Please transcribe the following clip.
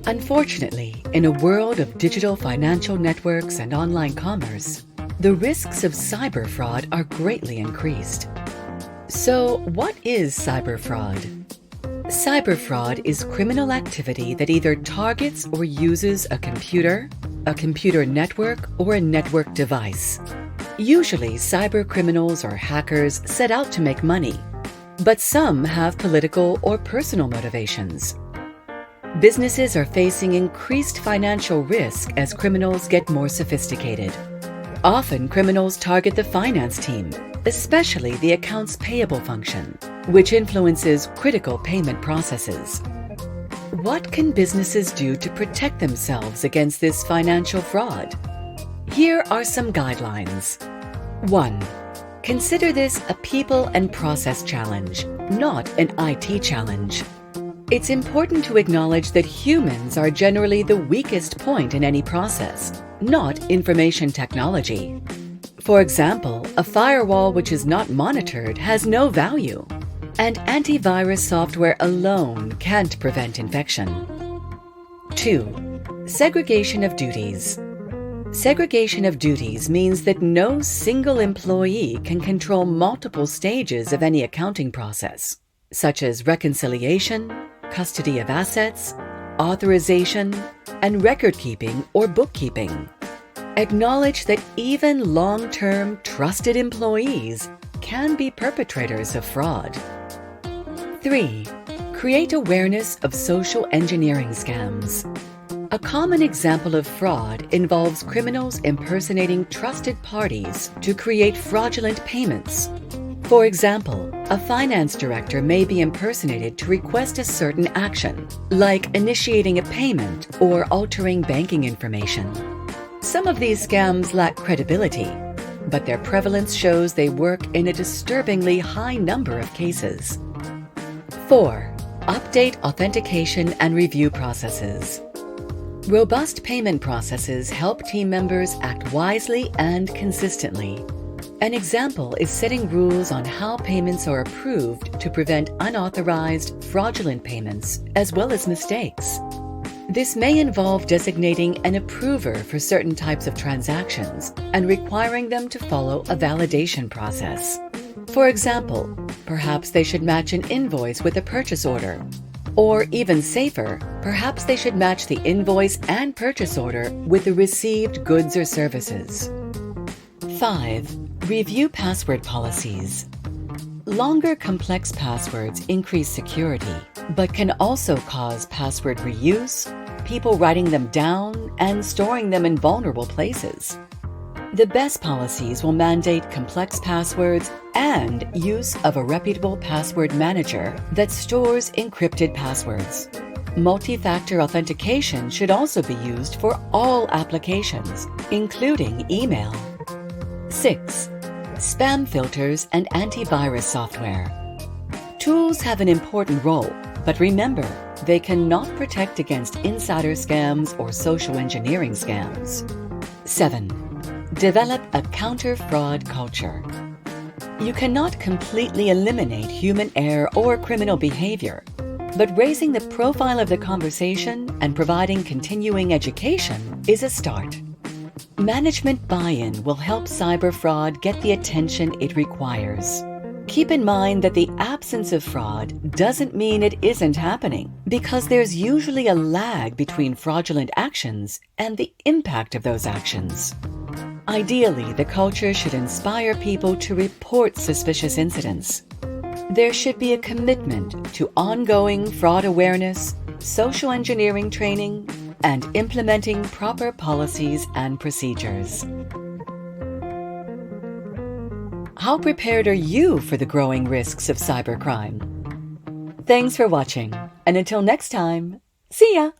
Unfortunately, in a world of digital financial networks and online commerce, the risks of cyber fraud are greatly increased. So, what is cyber fraud? Cyber fraud is criminal activity that either targets or uses a computer network, or a network device. Usually, cyber criminals or hackers set out to make money, but some have political or personal motivations. Businesses are facing increased financial risk as criminals get more sophisticated. Often, criminals target the finance team, especially the accounts payable function, which influences critical payment processes. What can businesses do to protect themselves against this financial fraud? Here are some guidelines. 1. Consider this a people and process challenge, not an IT challenge. It's important to acknowledge that humans are generally the weakest point in any process, not information technology. For example, a firewall which is not monitored has no value, and antivirus software alone can't prevent infection. 2. Segregation of duties. Segregation of duties means that no single employee can control multiple stages of any accounting process, such as reconciliation, custody of assets, authorization, and record-keeping or bookkeeping. Acknowledge that even long-term trusted employees can be perpetrators of fraud. 3. Create awareness of social engineering scams. A common example of fraud involves criminals impersonating trusted parties to create fraudulent payments. For example, a finance director may be impersonated to request a certain action, like initiating a payment or altering banking information. Some of these scams lack credibility, but their prevalence shows they work in a disturbingly high number of cases. 4. Update authentication and review processes. Robust payment processes help team members act wisely and consistently. An example is setting rules on how payments are approved to prevent unauthorized, fraudulent payments, as well as mistakes. This may involve designating an approver for certain types of transactions and requiring them to follow a validation process. For example, perhaps they should match an invoice with a purchase order. Or even safer, perhaps they should match the invoice and purchase order with the received goods or services. 5. Review password policies. Longer, complex passwords increase security, but can also cause password reuse, people writing them down, and storing them in vulnerable places. The best policies will mandate complex passwords and use of a reputable password manager that stores encrypted passwords. Multi-factor authentication should also be used for all applications, including email. 6. Spam filters and antivirus software. Tools have an important role, but remember, they cannot protect against insider scams or social engineering scams. 7. Develop a counter-fraud culture. You cannot completely eliminate human error or criminal behavior, but raising the profile of the conversation and providing continuing education is a start. Management buy-in will help cyber fraud get the attention it requires. Keep in mind that the absence of fraud doesn't mean it isn't happening, because there's usually a lag between fraudulent actions and the impact of those actions. Ideally, the culture should inspire people to report suspicious incidents. There should be a commitment to ongoing fraud awareness, social engineering training, and implementing proper policies and procedures. How prepared are you for the growing risks of cybercrime? Thanks for watching, and until next time, see ya!